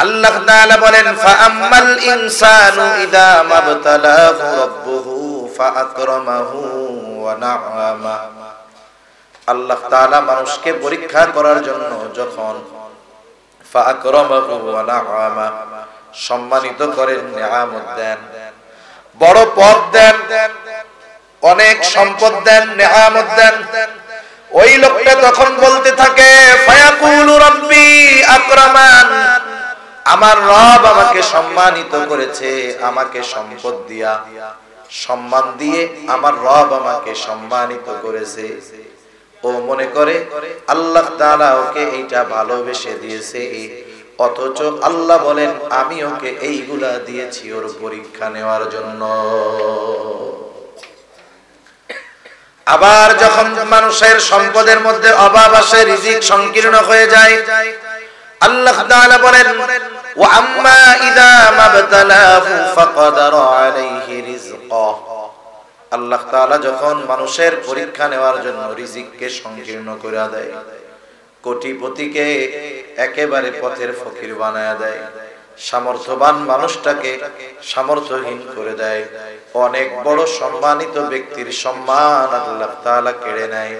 আল্লাহ তাআলা বলেন ফাআম্মাল ইনসানু ইযা মাবতালাহু রাব্বুহু ফাআকরামাহু ওয়া না'আমা। আল্লাহ তাআলা মানুষকে পরীক্ষা করার জন্য যখন ফাআকরামাহু ওয়া না'আমা সম্মানিত করেন, নিয়ামত দেন, বড় পদ দেন, অনেক সম্পদ দেন, নিয়ামত দেন, ওই লোকটা তখন বলতে থাকে ফায়াকুলু রাব্বি আকরামান, আমার রব আমাকে সম্মানিত করেছে, আমাকে সম্পদ দিয়া সম্মান দিয়ে আমার রব আমাকে সম্মানিত করেছে। ও মনে করে আল্লাহ তাআলা ওকে এইটা ভালোবেসে দিয়েছে, অথচ আল্লাহ বলেন আমি ওকে এইগুলা দিয়েছি ওর পরীক্ষা নেওয়ার জন্য। আবার যখন মানুষের সম্পদের মধ্যে অভাব আসে, রিজিক সংকীর্ণ হয়ে যায়, আল্লাহ তাআলা বলেন ওয়া আম্মা ইযা মাবতালাহু ফাকাদারা আলাইহি রিজকাহ। আল্লাহ তাআলা যখন মানুষের পরীক্ষা নেওয়ার জন্য রিজিককে সংকীর্ণ করে দেয়, কোটিপতিকে একেবারে পথের ফকির বানায় দেয়, সামর্থ্যবান মানুষটাকে সামর্থ্যহীন করে দেয়, অনেক বড় সম্মানিত ব্যক্তির সম্মান আল্লাহ তাআলা কেড়ে নেয়,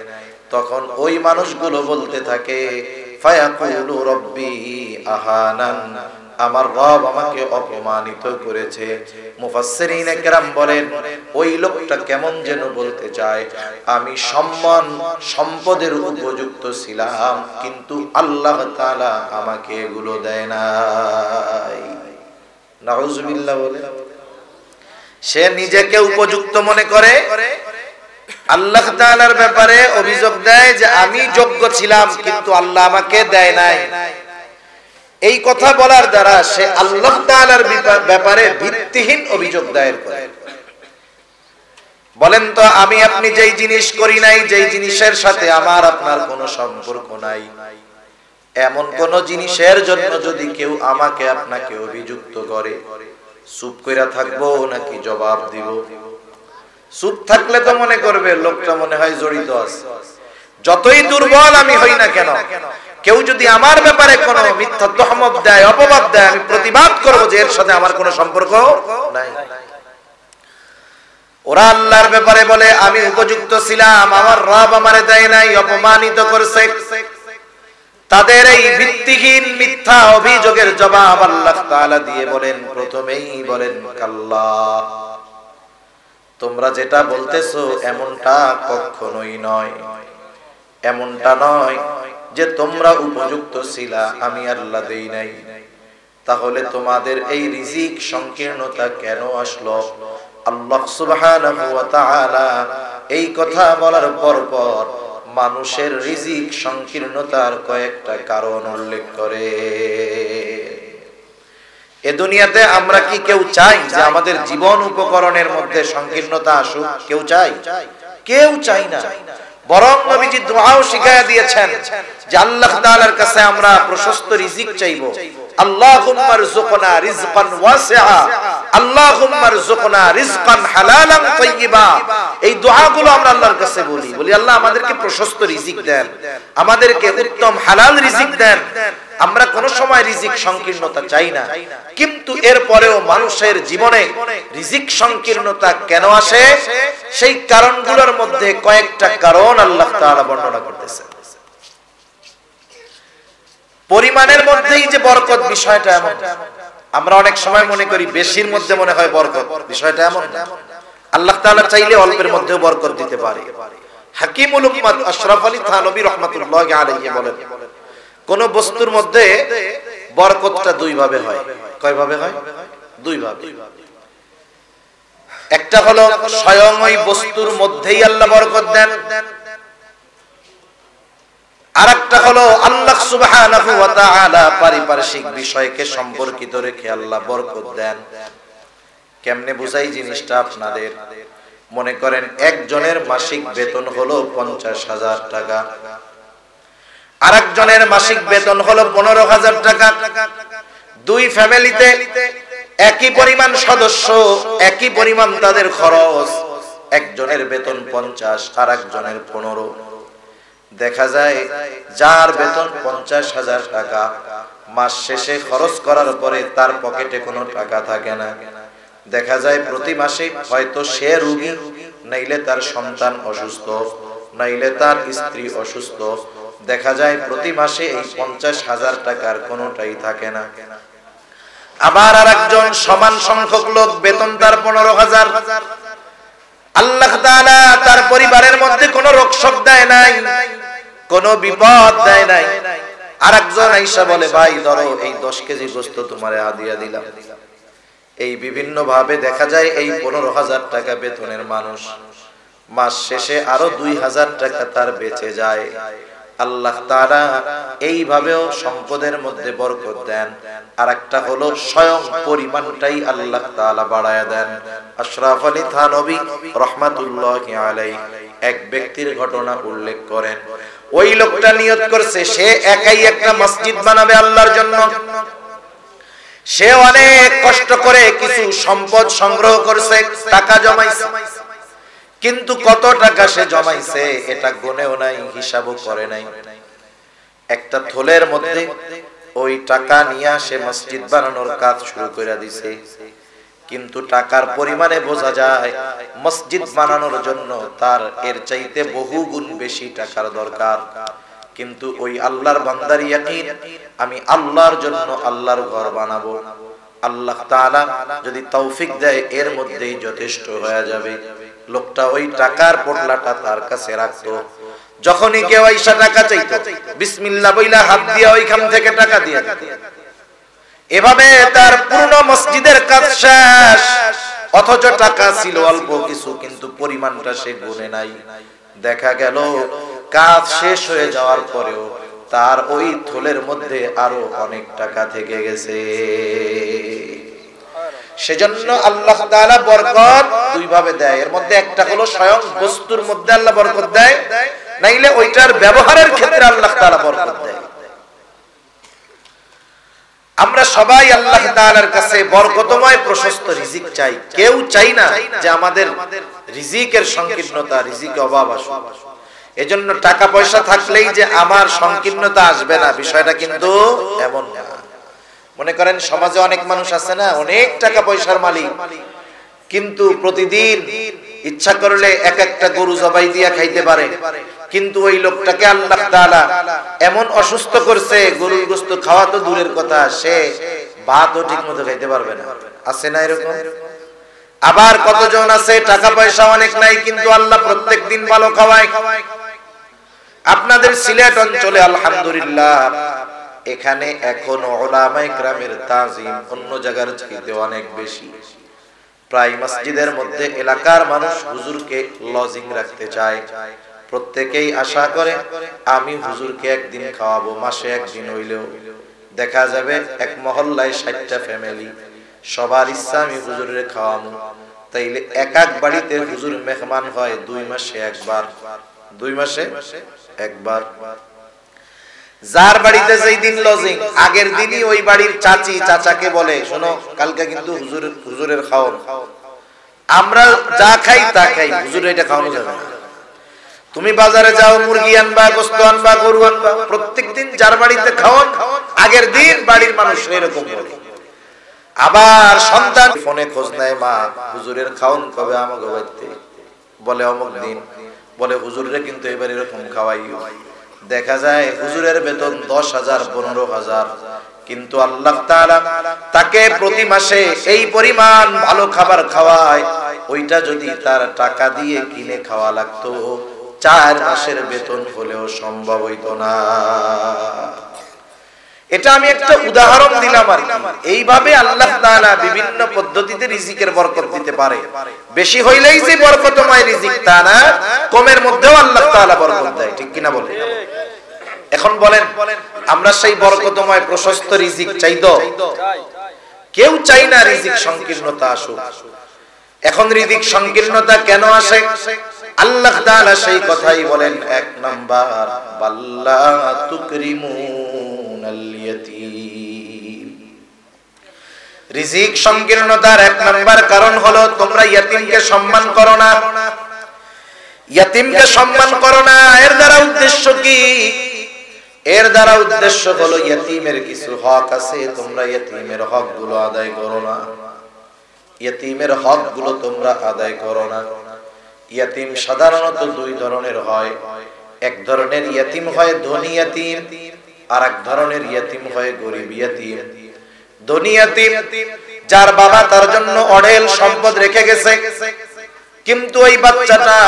তখন ওই মানুষগুলো বলতে থাকে ফায়াকুলু রাব্বি আহানান, আমার রব আমাকে অপমানিত করেছে। মুফাসসিরিনে কেরাম বলেন ওই লোকটা কেমন যেন বলতে চায় আমি সম্মান সম্পদের উপযুক্ত ছিলাম, কিন্তু আল্লাহ তাআলা আমাকে এগুলো দেয় নাই। নাউজুবিল্লাহ বলে সে নিজেকে উপযুক্ত মনে করে, আল্লাহ তাআলার ব্যাপারে অভিযোগ দেয় যে আমি যোগ্য ছিলাম কিন্তু আল্লাহ আমাকে দেয় নাই। এই কথা বলার দ্বারা সে আল্লাহ তাআলার ব্যাপারে ভিত্তিহীন অভিযোগ দায়ের করে। বলেন তো আমি আপনি যেই জিনিস করি নাই, যেই জিনিসের সাথে আমার আপনার কোনো সম্পর্ক নাই, এমন কোন জিনিসের জন্য যদি কেউ আমাকে আপনাকে অভিযুক্ত করে, চুপ কইরা থাকবো নাকি জবাব দিব? চুপ থাকলে তো মনে করবে লোকটা মনে হয় জড়িত আছে। যতই দুর্বল আমি হই না কেন, কেউ যদি আমার ব্যাপারে কোনো মিথ্যা তহমত দেয়, অপবাদ দেয়, আমি প্রতিবাদ করব যে এর সাথে আমার কোনো সম্পর্ক নাই। ওরা আল্লাহর ব্যাপারে বলে আমি উপযুক্ত ছিলাম, আমার রব আমারে দেয় নাই, অপমানিত করেছে। তাদের এই ভিত্তিহীন মিথ্যা অভিযোগের জবাব আল্লাহ তাআলা দিয়ে বলেন, প্রথমেই বলেন কাল্লা, তোমরা যেটা বলতেছো এমনটা কখনোই নয়, এমনটা নয় যে তোমরা উপযুক্ত ছিলা, আমি আল্লাহ দেই নাই। তাহলে তোমাদের এই রিজিক সংকীর্ণতা কেন আসলো? আল্লাহ সুবহানাহু ওয়া তাআলা এই কথা বলার পর মানুষের রিজিক সংকীর্ণতার কয়েকটা কারণ উল্লেখ করে। এ দুনিয়াতে আমরা কি কেউ চাই যে আমাদের জীবন উপকরণের মধ্যে সংকীর্ণতা আসুক? কেউ চাই? কেউ চাই না। বরং নবীজি দুআও শিখায়া দিয়েছেন যে আল্লাহ তাআলার কাছে আমরা প্রশস্ত রিজিক চাইবো। আল্লাহুম্মা রযুকনা রিজকান ওয়াসিআ, আল্লাহুম্মা রযুকনা রিজকান হালালান তাইয়্যিবা। এই দোয়াগুলো আমরা আল্লাহর কাছে বলি আল্লাহ আমাদেরকে প্রশস্ত রিজিক দেন, আমাদেরকে উত্তম হালাল রিজিক দেন। আমরা কোন সময় রিজিক সংকীর্ণতা চাই না, কিন্তু এরপরেও মানুষের জীবনে রিজিক সংকীর্ণতা কেন আসে সেই কারণগুলোর মধ্যে কয়েকটা কারণ আল্লাহ তাআলা বর্ণনা করতেছেন। পরিমাণের মধ্যেই যে বরকত, বিষয়টা এমন। আমরা অনেক সময় মনে করি বেশির মধ্যে মনে হয় বরকত, বিষয়টা এমন না। আল্লাহ তাআলা চাইলে অল্পের মধ্যেও বরকত দিতে পারে। হাকিমুল উম্মাত আশরাফ আলী থানভী রাহমাতুল্লাহি আলাইহি বলেন, কোন বস্তুর মধ্যে বরকতটা দুই ভাবে হয়। কয় ভাবে হয়? দুই ভাবে। একটা হলো স্বয়ং ওই বস্তুর মধ্যেই আল্লাহ বরকত দেন, আরেকটা হলো আল্লাহ সুবহানাহু ওয়া তাআলা পারিপার্শ্বিক বিষয়কে সম্পর্কিত রেখে আল্লাহ বরকত দেন। কেমনে বুঝাই জিনিসটা আপনাদের? মনে করেন একজনের মাসিক বেতন হলো 50,000 টাকা, আরেকজনের মাসিক বেতন হলো 15,000 টাকা। দুই ফ্যামিলিতে একই পরিমাণ সদস্য, একই পরিমাণ তাদের খরচ, একজনের বেতন 50 আর একজনের 15। দেখা যায় যার বেতন 50,000 টাকা মাস শেষে খরচ করার পরে তার পকেটে কোনো টাকা থাকে না। দেখা যায় প্রতি মাসে হয়তো সে রোগী, নাইলে তার সন্তান অসুস্থ, নাইলে তার স্ত্রী অসুস্থ। দেখা যায় প্রতি মাসে এই 50,000 টাকার কোনোটাই থাকে না। আবার আরেকজন সমান সংখ্যক লোক, বেতন তার 15,000। আল্লাহ তাআলা তার পরিবারের মধ্যে কোনো রোগশোক দেয় নাই, কোনো বিপদ দেয় নাই। আরেকজন আইসা বলে, ভাই ধরো এই 10 কেজি গোশত তোমারে হাদিয়া দিলাম। এই বিভিন্ন ভাবে দেখা যায় এই 15,000 টাকা বেতনের মানুষ মাস শেষে আরো 2,000 টাকা তার বেঁচে যায়। আল্লাহ তাআলা এইভাবেও সম্পদের মধ্যে বরকত দেন। আর একটা হলো স্বয়ং পরিমাণটাই আল্লাহ তাআলা বাড়ায়া দেন। আশরাফ আলী থানভী রাহমাতুল্লাহি আলাইহি এক ব্যক্তির ঘটনা উল্লেখ করেন। ওই লোকটা নিয়ত করছে সে একাই একটা মসজিদ বানাবে আল্লাহর জন্য। সে অনেক কষ্ট করে কিছু সম্পদ সংগ্রহ করছে, টাকা জমাইছে, কিন্তু কত টাকা সে জমাইছে এটা গুনেও নাই, হিসাবও করে নাই। একটা থলের মধ্যে ওই টাকা নিয়ে সে মসজিদ বানানোর কাজ শুরু করে দিছে। কিন্তু টাকার পরিমাণে বোঝা যায় মসজিদ বানানোর জন্য তার এর চাইতে বহু গুণ বেশি টাকার দরকার। কিন্তু ওই আল্লাহর বান্দার ইয়াকিন, আমি আল্লাহর জন্য আল্লাহর ঘর বানাবো, আল্লাহ তাআলা যদি তৌফিক দেয় এর মধ্যেই যথেষ্ট হয়ে যাবে। লোকটা ওই টাকার পোটলাটা তার কাছে রাখতো। যখনই কেউ আইসা টাকা চাইতো, বিসমিল্লাহ বইলা হাত দিয়া ওইখান থেকে টাকা দিয়ে দিত। এভাবে তার পুরো মসজিদের কাজ শেষ, অথচ টাকা ছিল অল্প কিছু, কিন্তু পরিমাণটা সে গুনে নাই। দেখা গেল কাজ শেষ হয়ে যাওয়ার পরেও তার ওই থলের মধ্যে আরো অনেক টাকা থেকে গেছে। সেজন্য আল্লাহ তাআলা বরকত দুই ভাবে দেয়। এর মধ্যে একটা হলো স্বয়ং বস্তুর মধ্যে আল্লাহ বরকত দেয়, নাইলে ওইটার ব্যবহারের ক্ষেত্রে আল্লাহ তাআলা বরকত দেয়। আমরা সবাই আল্লাহ তাআলার কাছে বরকতময় প্রশস্ত রিজিক চাই। কেউ চাই না যে আমাদের রিজিকের সংকীর্ণতা, রিজিকে অভাব আসুক। এজন্য টাকা পয়সা থাকলেই যে আমার সংকীর্ণতা আসবে না, বিষয়টা কিন্তু এমন না। মনে করেন সমাজে অনেক মানুষ আছে না, অনেক টাকা পয়সার মালিক, কিন্তু প্রতিদিন ইচ্ছা করলে এক একটা গরু জবাই দিয়া খাইতে পারে। কিন্তু ওই লোকটাকে আল্লাহ তাআলা এমন অসুস্থ করছে, গরুর গোশত খাওয়া তো দূরের কথা, সে ভাতও ঠিকমতো খাইতে পারবে না। আছে না এরকম? আবার কতজন আছে টাকা পয়সা অনেক নাই, কিন্তু আল্লাহ প্রত্যেকদিন ভালো খাওয়ায়। আপনাদের সিলেট অঞ্চলে আলহামদুলিল্লাহ এখানে এখন উলামায়ে কেরামের তাজিম অন্য জায়গার চাইতে অনেক বেশি। প্রায় মসজিদের মধ্যে এলাকার মানুষ হুজুরকে লজিং রাখতে চায়। প্রত্যেকেই আশা করে আমি হুজুরকে একদিন খাওয়াবো, মাসে একদিন হইলেও। দেখা যাবে এক মহল্লায় 60টা ফ্যামিলি, সবার ইচ্ছা আমি হুজুরের খাওয়াবো। তাইলে এক এক বাড়িতে হুজুর মেহমান হয় 2 মাসে একবার, 2 মাসে একবার। যার বাড়িতে যেই দিন লজিং, আগের দিনই ওই বাড়ির চাচি চাচাকে বলে, শোনো কালকে কিন্তু হুজুরের খাওয়ান। আমরা যা খাই তা খাই, হুজুর এটা খাওয়ানো যাবে না। তুমি বাজারে যাও, মুরগি আনবা, গোশত আনবা, গরু আনবা, প্রত্যেকদিন যার বাড়িতে খাওয়ান আগের দিন বাড়ির মানুষ এরকম বলে। আবার সন্তান ফোনে খোঁজ নেয়, মা হুজুরের খাওয়ান কবে আমাকে বাড়িতে? বলে অমুক দিন। বলে হুজুরে কিন্তু এবার এরকম খাওয়াইও। দেখা যায় হুজুরের বেতন 10,000 15,000, কিন্তু আল্লাহ তাআলা তাকে প্রতি মাসে এই পরিমাণ ভালো খাবার খাওয়ায়। ওইটা যদি তার টাকা দিয়ে কিনে খাওয়া লাগতো 4 মাসের বেতন হলেও সম্ভব হইতো না। এটা আমি একটা উদাহরণ দিলাম আর কি। এইভাবে আল্লাহ তাআলা বিভিন্ন পদ্ধতিতে রিজিকের বরকত দিতে পারে। বেশি হইলেই যে বরকতময় রিজিক তা না, কমের মধ্যেও আল্লাহ তাআলা বরকত দেয়। ঠিক কিনা বলেন? এখন বলেন, আমরা সেই বরকতময় প্রশস্ত রিজিক চাই তো? কেউ চাই না রিজিক সংকীর্ণতা আসুক। এখন রিজিক সংকীর্ণতা কেন আসে? আল্লাহ তাআলা সেই কথাই বলেন। 1 নাম্বার, বাল্লা তুকরিমুনাল ইয়াতীম। রিজিক সংকীর্ণতার 1 নাম্বার কারণ হলো তোমরা ইয়াতীমকে সম্মান করো না। ইয়াতীমকে সম্মান করো না, এর দ্বারা উদ্দেশ্য কি? এর দ্বারা উদ্দেশ্য হলো ইয়তীমের কিছু হক আছে, তোমরা ইয়তীমের হকগুলো আদায় করো না, ইয়তীমের হকগুলো তোমরা আদায় করো না। ইয়তীম সাধারণত দুই ধরনের হয়, এক ধরনের ইয়তীম হয় ধনী ইয়তীম, আর এক ধরনের ইয়তীম হয় গরিব ইয়তীম। ধনী ইয়তীম যার বাবা তার জন্য অঢেল সম্পদ রেখে গেছে, কিন্তু ওই বাচ্চাটা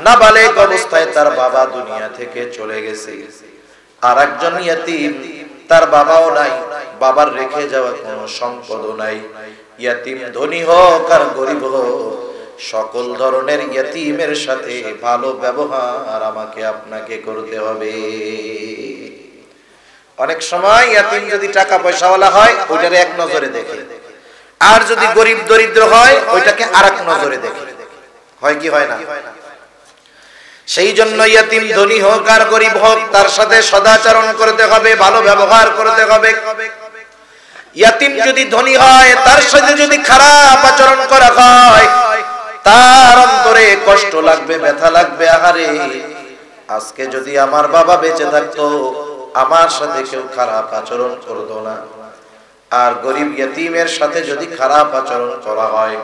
নাবালেগ অবস্থায় তার বাবা দুনিয়া থেকে চলে গেছে। আর একজন ইয়তীম তার বাবাও নাই, বাবার রেখে যাওয়া কোনো সম্পদও নাই। ইয়তীম ধনী হোক আর গরিব হোক, সকল ধরনের ইয়তীমের সাথে ভালো ব্যবহার আমাকে আপনাকে করতে হবে। অনেক সময় ইয়তীম যদি টাকা পয়সাওয়ালা হয় ওইটারে এক নজরে দেখে, আর যদি গরিব দরিদ্র হয় ওইটাকে আরেক নজরে দেখে। হয় কি হয় না? সেই জন্য ইয়তীম ধনী হোক আর গরিব হোক তার সাথে সদাচরণ করতে হবে, ভালো ব্যবহার করতে হবে। ইয়তীম যদি ধনী হয় তার সাথে যদি খারাপ আচরণ করা হয়, তার অন্তরে কষ্ট লাগবে, ব্যথা লাগবে। আহারে, আজকে যদি আমার বাবা বেঁচে থাকতো আমার সাথে কেউ খারাপ আচরণ করতো না। আর গরিব ইয়তীমের সাথে যদি খারাপ আচরণ করা হয়,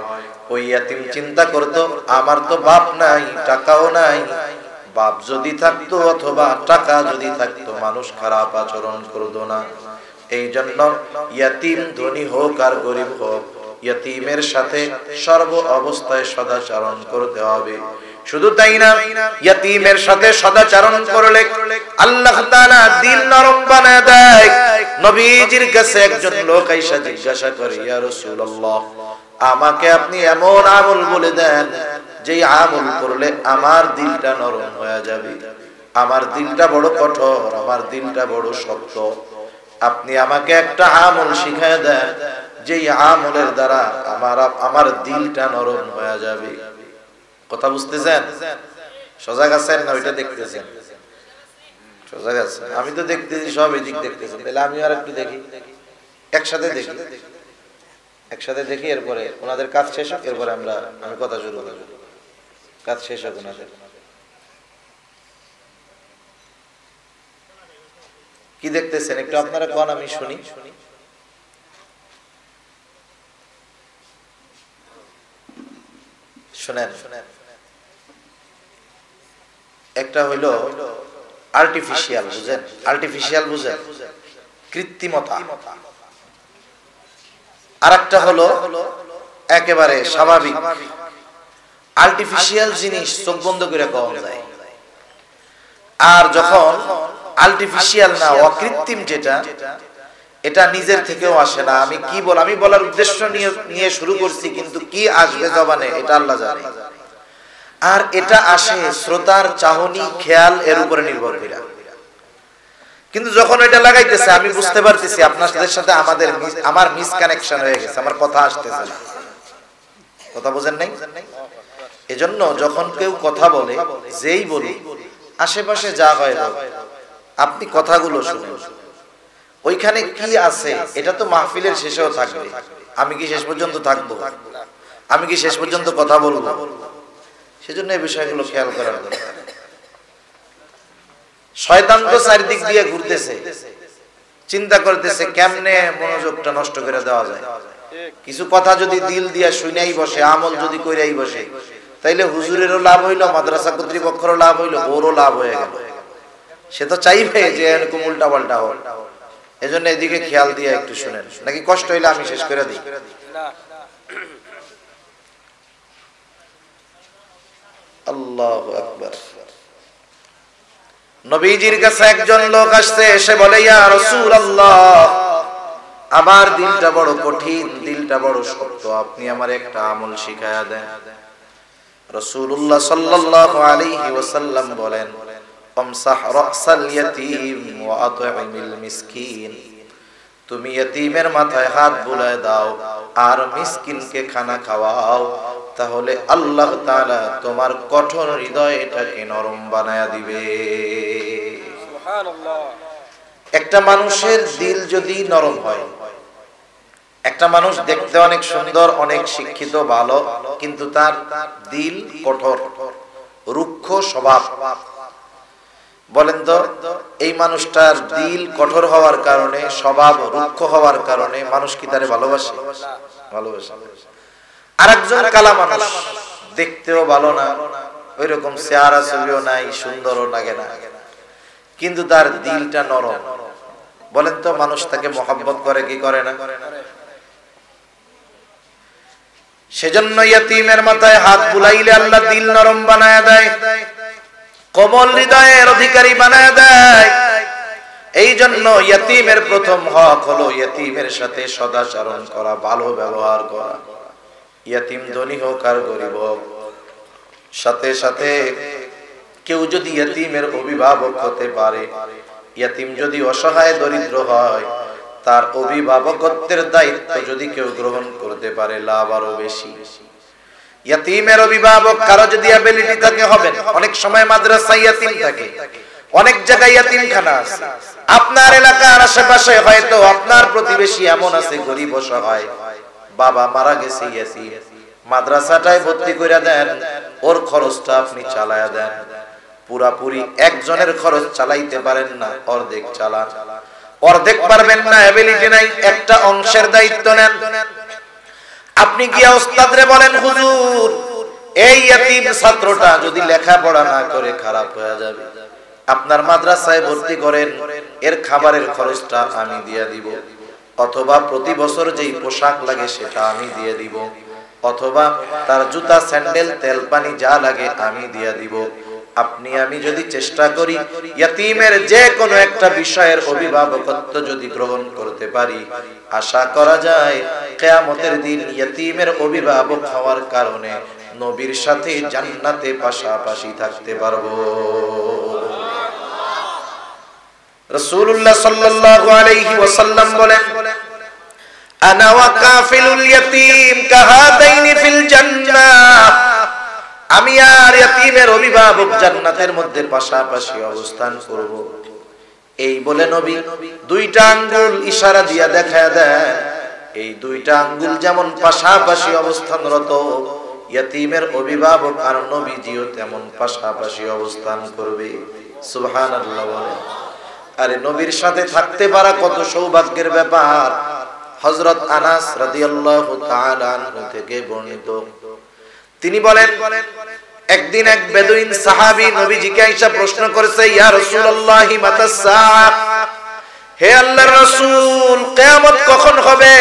ওই ইয়তীম চিন্তা করতো আমার তো বাপ নাই, টাকাও নাই, বাপ যদি থাকতো অথবা টাকা যদি থাকতো মানুষ খারাপ আচরণ করতো না। এই জন্য ইয়তীম ধনী হোক আর গরিব হোক, ইয়তীমের সাথে সর্ব অবস্থায় সদাচরণ করতে হবে। শুধু তাই না, ইয়তীমের সাথে সদাচরণ করলে আল্লাহ তাআলা দিল নরম বানায় দেয়। নবীজির কাছে একজন লোক আইসা জিজ্ঞাসা করে, ইয়া রাসূলুল্লাহ, আমাকে আপনি এমন আমল বলে দেন যে আমল করলে আমার দিলটা নরম হয়ে যাবে। আমার দিলটা বড় কঠোর, আমার দিলটা বড় শক্ত। আপনি আমাকে একটা আমল শিখায় দেন যে আমলের দ্বারা আমার দিলটা নরম হয়ে যাবে। কথা বুঝতেছেন? সজাগ আছেন না ওইটা দেখতেছেন? সজাগ আছেন? আমি তো দেখতেছি সব এদিক দেখতেছেন, তাহলে আমি আর একটু দেখি, একসাথে দেখি, একসাথে দেখি। এরপরে ওনাদের কাজ শেষ হোক, এরপরে আমি কথা শুরু করব। কাজ শেষ হোক ওনাদের। কি দেখতেছেন একটু আপনারা কোন, আমি শুনি। শুনেন, একটা হইলো আর্টিফিশিয়াল, বুঝেন? আর্টিফিশিয়াল বুঝেন, কৃত্রিমতা। আর একটা হলো একেবারে স্বাভাবিক। আর্টিফিশিয়াল জিনিস চোখ বন্ধ করে পাওয়া যায়, আর যখন আর্টিফিশিয়াল না অকৃত্রিম যেটা, এটা নিজের থেকেও আসে না। আমি বলার উদ্দেশ্য নিয়ে শুরু করছি, কিন্তু কি আসবে জবানে এটা আল্লাহ জানে। আর এটা আসে শ্রোতার চাহনি, খেয়াল এর উপরে নির্ভর করে। কিন্তু যখন এটা লাগাইতেছে আমি বুঝতে পারতেছি আপনাদের সাথে আমার মিস কানেকশন হয়ে গেছে, আমার কথা আসতেছে না। কথা বুঝেন নাই? এজন্য যখন কেউ কথা বলে, যেই বলি আশেপাশে যা হয় আপনি কথাগুলো শুনুন, ওইখানে কি আছে এটা তো মাহফিলের শেষেও থাকবে। আমি কি শেষ পর্যন্ত থাকবো? আমি কি শেষ পর্যন্ত কথা বলবো? সেজন্য এই বিষয়গুলো খেয়াল করার দরকার। শয়তান তো চারিদিক দিয়ে ঘুরতেছে, চিন্তা করতেছে কেমনে মনোযোগটা নষ্ট করে দেওয়া যায়। কিছু কথা যদি দিল দিয়া শুনেই বসে, আমল যদি কইরাই বসে, তাইলে হুজুরেরও লাভ হইলো, মাদ্রাসা কর্তৃপক্ষেরও লাভ হইলো, ওরও লাভ হয়ে গেল। সে তো চাইবে যে এরকম উল্টা পাল্টা হোক। এজন্য এদিকে খেয়াল দিয়ে একটু শুনেন, নাকি কষ্ট হইলে আমি শেষ করে দিই। আল্লাহু আকবার। নবীজির কাছে একজন লোক আসছে, এসে বলে, ইয়া রাসূলুল্লাহ, আমার দিলটা বড় কঠিন, দিলটা বড় শক্ত, আপনি আমার একটা আমল শিখায়া দেন। রাসূলুল্লাহ সাল্লাল্লাহু আলাইহি ওয়াসাল্লাম বলেন, আমসাহ রাসাল ইয়াতীম ওয়া আত'ইমিল মিসকিন, তুমি ইয়তীমের মাথায় হাত বুলায় দাও আর মিসকিনকে খানা খাওয়াও, তাহলে আল্লাহ তাআলা তোমার কঠোর হৃদয়টাকে নরম বানায়া দিবে। সুবহানাল্লাহ। একটা মানুষের দিল যদি নরম হয়, একটা মানুষ দেখতে অনেক সুন্দর, অনেক শিক্ষিত, ভালো, কিন্তু তার দিল কঠোর, রুক্ষ স্বভাব, বলেন তো এই মানুষটার দিল কঠোর হওয়ার কারণে, স্বভাব রুক্ষ হওয়ার কারণে মানুষ কি তারে ভালোবাসে? ভালোবাসে। আরেকজন কালা মানুষ, দেখতেও ভালো না, ওইরকম চেহারা ছবিও নাই, সুন্দরও লাগে না, কিন্তু তার দিলটা নরম। বলেন তো মানুষ তাকে মহব্বত করে কি করে না? সেজন্য ইয়তীমের মাথায় হাত বুলাইলে আল্লাহ দিল নরম বানায় দেয়, কোমল হৃদয়ের অধিকারী বানায় দেয়। এই জন্য ইয়তীমের প্রথম হক হলো ইয়তীমের সাথে সদাচরণ করা, ভালো ব্যবহার করা। ইয়তীম ধনী হোক আর গরিব হোক, সাথে সাথে কেউ যদি ইয়তীমের অভিভাবক হতে পারে, ইয়তীম যদি অসহায় দরিদ্র হয়, তার অভিভাবকত্বের দায়িত্ব যদি কেউ গ্রহণ করতে পারে, লাভ আরো বেশি। ইয়তীমের অভিভাবক কারো যদি অ্যাবিলিটি থাকে হবেন। অনেক সময় মাদ্রাসায় ইয়তীম থাকে, অনেক জায়গায় ইয়তীমখানা আছে। আপনার এলাকার আশেপাশে হয়তো আপনার প্রতিবেশী এমন আছে গরিব অসহায়, বাবা মারা গেছে, ইয়তীম, মাদ্রাসাটায় ভর্তি করে দেন, ওর খরচটা আপনি চালায়া দেন। পুরাপুরি একজনের খরচ চালাইতে পারেন না, অর্ধেক চালান। অর্ধেক পারবেন না, অ্যাবিলিটি নাই, একটা অংশের দায়িত্ব নেন। আপনি গিয়া ওস্তাদরে বলেন, হুজুর এই ইয়তীম ছাত্রটা যদি লেখাপড়া না করে খারাপ হয়ে যাবে, আপনার মাদ্রাসায় ভর্তি করেন, এর খাবারের খরচটা আমি দিয়ে দিব, অথবা প্রতি বছর যেই পোশাক লাগে সেটা আমি দিয়ে দিব, অথবা তার জুতা স্যান্ডেল তেল পানি যা লাগে আমি দিয়ে দিব। আপনি আমি যদি চেষ্টা করি ইয়তীমের যে কোনো একটা বিষয়ের অভিভাবকত্ব যদি গ্রহণ করতে পারি, আশা করা যায় কিয়ামতের দিন ইয়তীমের অভিভাবক হওয়ার কারণে নবীর সাথে জান্নাতে পাশাপাশি থাকতে পারবো। রাসূলুল্লাহ সাল্লাল্লাহু আলাইহি ওয়াসাল্লাম বলেন, আনা ওয়া কাফিলুল ইয়তীম কাহাদাইনি ফিল জান্নাহ, আমি আর ইয়তীমের অভিভাবক জান্নাতের মধ্যে পাশাপাশি অবস্থান করব। এই বলে নবী দুইটা আঙ্গুল ইশারা দিয়া দেখায় দেন, এই দুইটা আঙ্গুল যেমন পাশাপাশি অবস্থানরত, ইয়তীমের অভিভাবক আর নবীজিও তেমন পাশাপাশি অবস্থান করবে। সুবহানাল্লাহ বলেন। আরে নবীর সাথে থাকতে পারা কত সৌভাগ্যের ব্যাপার। হযরত আনাস রাদিয়াল্লাহু তাআলা আনহু থেকে বর্ণিত, তিনি বলেন, একদিন এক বেদুইন সাহাবী নবীজিকে আইসা প্রশ্ন করেছে, ইয়া রাসূলুল্লাহ মাতাস সাআহ, হে আল্লাহর রাসূল কিয়ামত কখন হবে?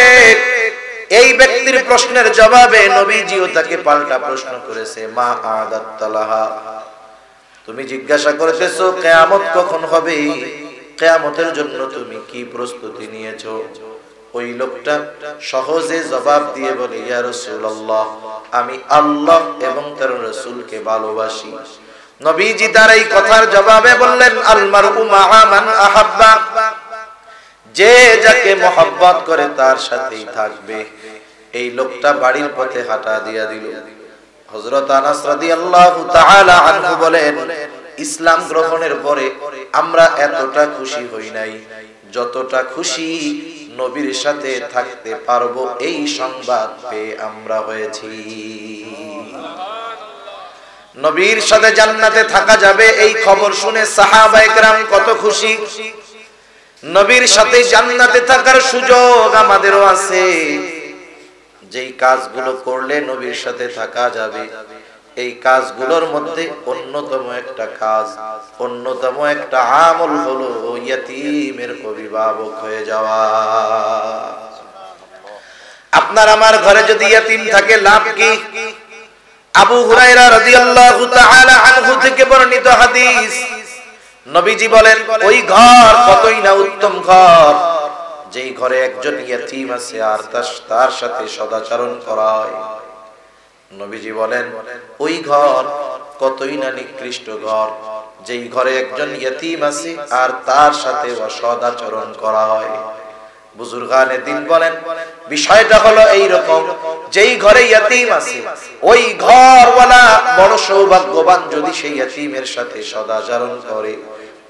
এই ব্যক্তির প্রশ্নের জবাবে নবীজিও তাকে পাল্টা প্রশ্ন করেছে, মা আদাত্তালাহা, তুমি জিজ্ঞাসা করেছো কিয়ামত কখন হবে, কিয়ামতের জন্য তুমি কি প্রস্তুতি নিয়েছো? ওই লোকটা সহজে জবাব দিয়ে বলে, ইয়া রাসূলুল্লাহ, আমি আল্লাহ এবং তার রাসূলকে ভালোবাসি। নবীজি তার এই কথার জবাবে বললেন, আল মারউ মাআ মান আহাব্বা, যে যাকে মহব্বত করে তার সাথেই থাকবে। এই লোকটা বাড়ির পথে হাঁটা দিয়া দিল। হযরত আনাস রাদিয়াল্লাহু তাআলা আনহু বলেন, ইসলাম গ্রহণের পরে আমরা এতটা খুশি হই নাই যতটা খুশি নবীর সাথে থাকতে পারবো এই সংবাদ পেয়ে আমরা হয়েছি। নবীর সাথে জান্নাতে থাকা যাবে এই খবর শুনে সাহাবায়ে কেরাম কত খুশি। নবীর সাথে জান্নাতে থাকার সুযোগ আমাদেরও আছে। যেই কাজগুলো করলে নবীর সাথে থাকা যাবে, এই কাজগুলোর মধ্যে অন্যতম একটা কাজ, অন্যতম একটা আমল হলো ইয়তীমের অভিভাবক হয়ে যাওয়া। আপনার আমার ঘরে যদি ইয়তীম থাকে লাভ কি? আবু হুরায়রা রাদিয়াল্লাহু তাআলা আনহু থেকে বর্ণিত হাদিস, নবীজি বলেন, ওই ঘর কতই না উত্তম ঘর যেই ঘরে একজন ইয়তীম আছে আর তার সাথে সদাচরণ করা হয়। নবীজি বলেন, ওই ঘর কতই না নিকৃষ্ট ঘর যেই ঘরে একজন ইয়তীম আছে আর তার সাথে সদাচরণ করা হয়। বুজুর্গানে দিন বলেন, বিষয়টা হলো এই রকম, যেই ঘরে ইয়তীম আছে ওই ঘরওয়ালা বড় সৌভাগ্যবান যদি সেই ইয়তীমের সাথে সদাচরণ করে।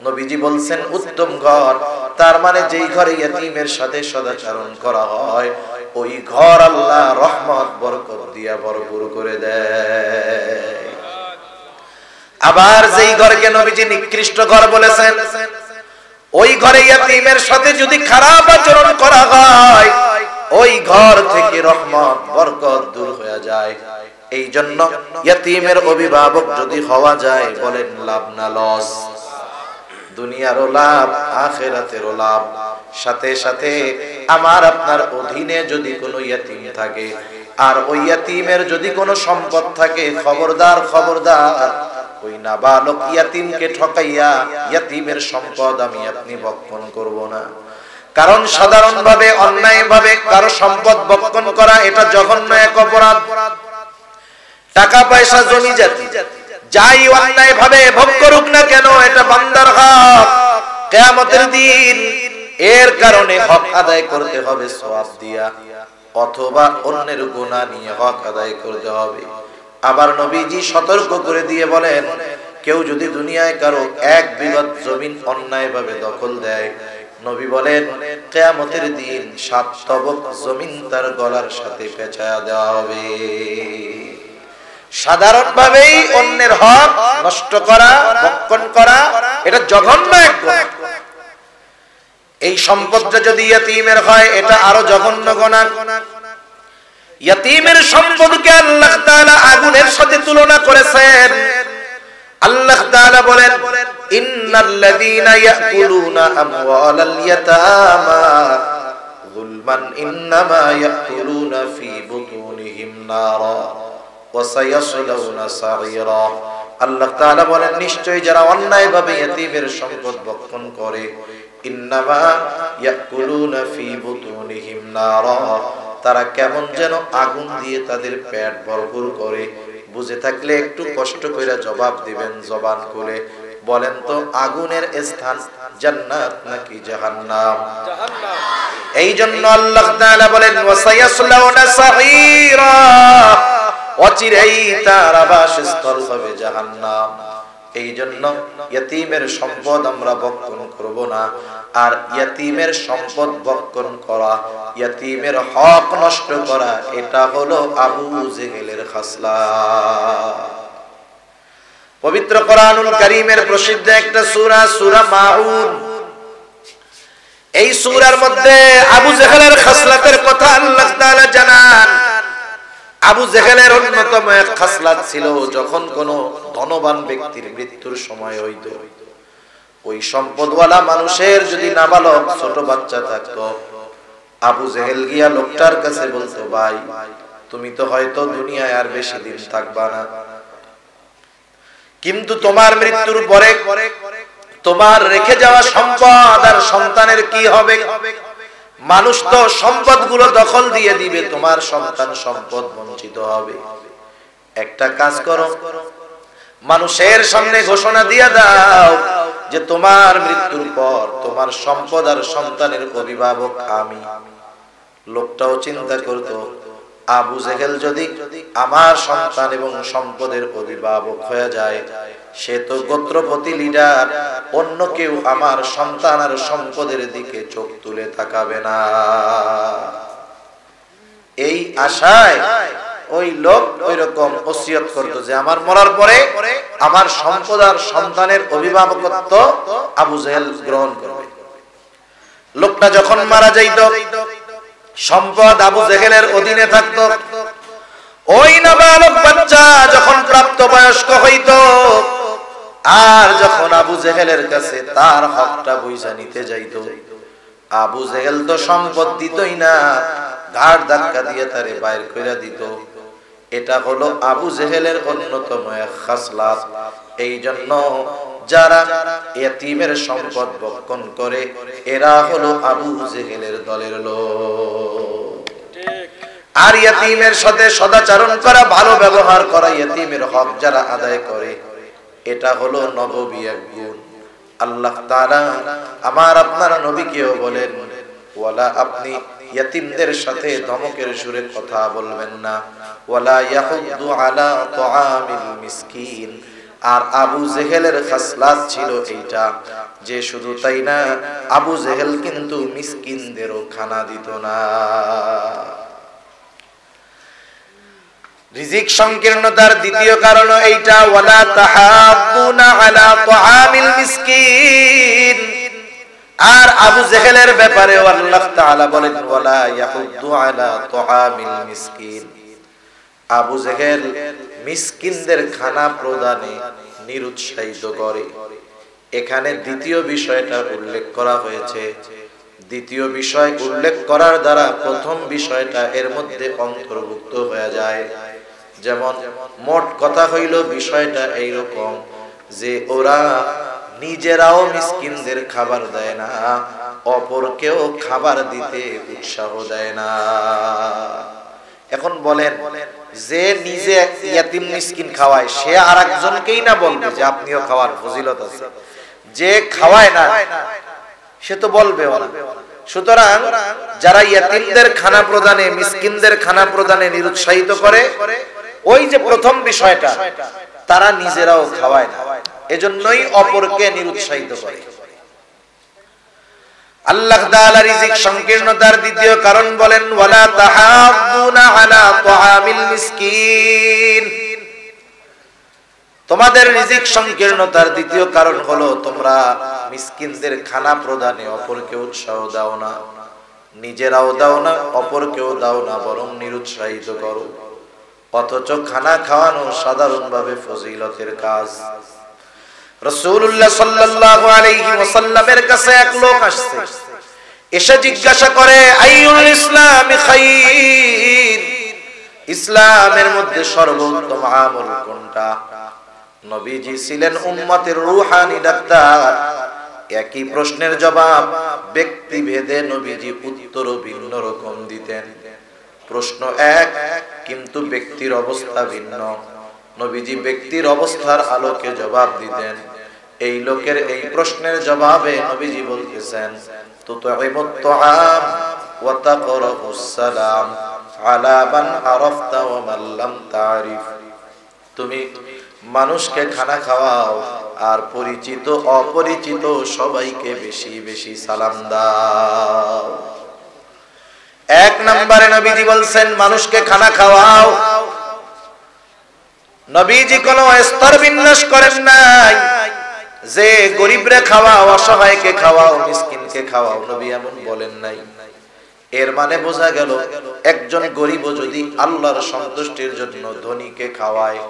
নবীজি বলছেন উত্তম ঘর, তার মানে যেই ঘরে ইয়তীমের সাথে সদাচরণ করা হয় ওই ঘর আল্লাহ রহমত বরকত দিয়া ভরপুর করে দেয়। আবার যেই ঘরকে নবীজি নিকৃষ্ট ঘর বলেছেন, ওই ঘরে ইয়াতীমের সাথে যদি খারাপ আচরণ করা হয়, ওই ঘর থেকে রহমত বরকত দূর হয়ে যায়। এই জন্য ইয়াতীমের অভিভাবক যদি হওয়া যায়, বলেন লাভ না লস? দুনিয়ারও লাভ, আখিরাতেরও লাভ। সাথে সাথে আমার আপনার অধীনে যদি কোনো ইয়াতীম থাকে, আর ওই ইয়াতীমের যদি কোনো সম্পদ থাকে, খবরদার খবরদার, ওই নাবালক ইয়াতীমকে ঠকাইয়া ইয়াতীমের সম্পদ আমি আপনি ভক্ষণ করব না। কারণ সাধারণভাবে অন্যায়ভাবে কারো সম্পদ ভক্ষণ করা এটা জঘন্য এক অপরাধ। টাকা পয়সা জমি জাতি যাই অন্যায়ভাবে ভোগ করুক না কেন, এটা বান্দার হক। কিয়ামতের দিন এর কারণে হক আদায় করতে হবে সওয়াব দিয়া, অথবা অন্যের গুনাহ নিয়ে হক আদায় করতে হবে। আবার নবীজি সতর্ক করে দিয়ে বলেন, কেউ যদি দুনিয়ায় কারো এক বিঘত জমিন অন্যায়ভাবে দখল দেয়, নবী বলেন কিয়ামতের দিন 7 তবক জমিন তার গলার সাথে পেঁচায়া দেওয়া হবে। সাধারণভাবেই অন্যের হক নষ্ট করা, ভক্ষণ করা এটা জঘন্য এক গুনাহ। এই সম্পদটা যদি ইয়াতীমের হয়, এটা আরো জঘন্য গুনাহ। ইয়াতীমের সম্পদকে আল্লাহ তাআলা আগুনের সাথে তুলনা করেছেন। আল্লাহ তাআলা বলেন, ইন্নাল্লাযীনা ইয়াকুলুনা আমওয়ালাল ইয়াতামা যুলমান ইন্নামা ইয়াকুলুনা ফী বুতুনিহিম নারা ওয়া সায়াসলাউনা সাঈরা। আল্লাহ তাআলা বলেন, নিশ্চয়ই যারা অন্যায়ভাবে ইয়াতীমের সম্পদ ভক্ষণ করে, ইন্নামা ইয়াকুলুনা ফী বুতুনিহিম নারা, তারা কেমন যেন আগুন দিয়ে তাদের পেট ভরপুর করে। বুঝে থাকলে একটু কষ্ট করে জবাব দিবেন জবান খুলে। বলেন তো, আগুনের স্থান জান্নাত নাকি জাহান্নাম? জাহান্নাম। এই জন্য আল্লাহ তাআলা বলেন, ওয়াসায়াসলাউনা সাঈরা, অচিরেই তার আবাসস্থল হবে জাহান্নাম। এই জন্য ইয়াতীমের সম্পদ আমরা ভক্ষণ করব না। আর ইয়াতীমের সম্পদ ভক্ষণ করা, ইয়াতীমের হক নষ্ট করা, এটা হলো আবু জেহেলের খাসলাত। পবিত্র কোরআনুল কারীমের প্রসিদ্ধ একটা সূরা, সূরা মাউন। এই সূরার মধ্যে আবু জেহেলের খাসলাতের কথা আল্লাহ তাআলা জানান। আবু জেহেলের অন্যতম এক খাসলাত ছিল, যখন কোনো ধনবান ব্যক্তির মৃত্যুর সময় হইতো, ওই সম্পদওয়ালা মানুষের যদি নাবালক ছোট বাচ্চা থাকতো, আবু জেহেল গিয়া লোকটার কাছে বলতো, ভাই তুমি তো হয়তো দুনিয়ায় আর বেশি দিন থাকবা না, কিন্তু তোমার মৃত্যুর পরে তোমার রেখে যাওয়া সম্পদ আর সন্তানের কি হবে? মানুষ তো সম্পদগুলো দখল দিয়ে দিবে, তোমার সন্তান সম্পদ বঞ্চিত হবে। একটা কাজ করো, মানুষের সামনে ঘোষণা দিয়ে দাও যে তোমার মৃত্যুর পর তোমার সম্পদ আর সন্তানের অভিভাবক আমি। লোকটাও চিন্তা করতো, আবু জেহেল যদি আমার সন্তান এবং সম্পদের অভিভাবক হয়ে যায়, সে তো গোত্রপতি লিডার, অন্য কেউ আমার সন্তান আর সম্পদের দিকে চোখ তুলে তাকাবে না। এই আশায় ওই লোক ওই রকম ওসিয়ত করতো যে আমার মরার পরে আমার সম্পদ আর সন্তানের অভিভাবকত্ব আবু জেহেল গ্রহণ করবে। লোকটা যখন মারা যাইত, সম্পদ আবু জেহেলের অধীনে থাকতো। ওই নাবালক বাচ্চা যখন প্রাপ্তবয়স্ক হইত, আর যখন আবু জেহেলের কাছে তার হকটা বুঝা নিতে যাইত, আবু জেহেল তো সম্পদ দিতই না, ঘাড় ধাক্কা দিয়ে তারে বাইর কইরা দিত। এটা হলো আবু জেহেলের অন্যতম এক খাসলাত। এই জন্য যারা ইয়াতীমের সম্পদ ভক্ষণ করে, এরা হলো আবু জেহেলের দলের লোক। আর ইয়াতীমের সাথে সদাচরণ করা, ভালো ব্যবহার করা, ইয়াতীমের হক যারা আদায় করে, এটা হলো নববী এক গুণ। আল্লাহ তাআলা আমার আপনার নবীকেও বলেন, ওয়ালা আপনি ইয়াতীমদের সাথে ধমকের সুরে কথা বলবেন না, ওয়ালা ইয়াহুদ্দু আলা তুআমিল মিসকিন। আর আবু জেহেলের খাসলাত ছিল এইটা, যে শুধু তাই না, আবু জেহেল কিন্তু মিসকিনদেরও খানা দিত না। রিজিক সংকীর্ণতার দ্বিতীয় কারণ এইটা, ওয়ালা তাহাব্বুনা আলা তাআমিল মিসকিন। আর আবু জেহেলের ব্যাপারে আল্লাহ তাআলা বলেন, ওয়ালা ইয়াহুদ্দু আলা তাআমিল মিসকিন। আবু জেহেল মিসকিনদের খানা প্রদানে নিরুৎসাহিত করে। এখানে দ্বিতীয় বিষয়টা উল্লেখ করা হয়েছে। দ্বিতীয় বিষয় উল্লেখ করার দ্বারা প্রথম বিষয়টা এর মধ্যে অন্তর্ভুক্ত হয়ে যায়। যেমন মোট কথা হইল বিষয়টা এইরকম যে ওরা নিজেরাও মিসকিনদের খাবার দেয় না, অপরকেও খাবার দিতে উৎসাহ দেয় না। এখন বলেন, যে নিজে ইয়াতিম মিসকিন খাওয়ায় সে আরেকজনকেই না বলবে যে আপনিও খাওয়ার ফজিলত আছে, যে খাওয়ায় না সে তো বলবে না। সুতরাং যারা ইয়াতিমদের খানা প্রদানে, মিসকিনদের খানা প্রদানে নিরুৎসাহিত করে, ওই যে প্রথম বিষয়টা, তারা নিজেরাও খাওয়ায় না, এজন্যই অপরকে নিরুৎসাহিত করে। আল্লাহ তাআলা রিজিক সংকীর্ণতার দ্বিতীয় কারণ বলেন, ওয়ালা তাহাব্বুনা আলা তাআমিল মিসকিন। তোমাদের রিজিক সংকীর্ণতার দ্বিতীয় কারণ হলো তোমরা মিসকিনদের খানা প্রদানে অপরকে উৎসাহ দাও না, নিজেরাও দাও না, অপরকেও দাও না, বরং নিরুৎসাহিত করো। অথচ খানা খাওয়ানো সাধারণভাবে ফজিলতের কাজ। রাসূলুল্লাহ সাল্লাল্লাহু আলাইহি ওয়াসাল্লামের কাছে এক লোক আসছে, এসে জিজ্ঞাসা করে, আইয়ুল ইসলামি খায়র, ইসলামের মধ্যে সর্বোত্তম আমল কোনটা? নবীজি ছিলেন উম্মতের রূহানি ডাক্তার। একই প্রশ্নের জবাব ব্যক্তি ভেদে নবীজি উত্তর ভিন্ন রকম দিতেন। প্রশ্ন এক, কিন্তু ব্যক্তির অবস্থা ভিন্ন। নবীজি ব্যক্তির অবস্থার আলোকে জবাব দিতেন। এই লোকের এই প্রশ্নের জবাবে নবীজি বলতেছেন, তুতঈমুত তাআম ওয়া তাকরাউস সালাম আলা মান আরাফতা ওয়া মান লাম তারিফ। তুমি মানুষকে খানা খাওয়াও আর পরিচিত অপরিচিত সবাইকে বেশি বেশি সালাম দাও। এক নম্বরে নবীজি বলছেন মানুষকে খানা খাওয়াও। নবীজি কোন স্তর বিন্যাস করেন নাই যে গরিবরে খাওয়াও, অসহায়কে খাওয়াও, মিসকিনকে খাওয়াও, নবী এমন বলেন নাই। এর মানে বোঝা গেল একজন গরিবও যদি আল্লাহর সন্তুষ্টির জন্য ধনীকে খাওয়ায়,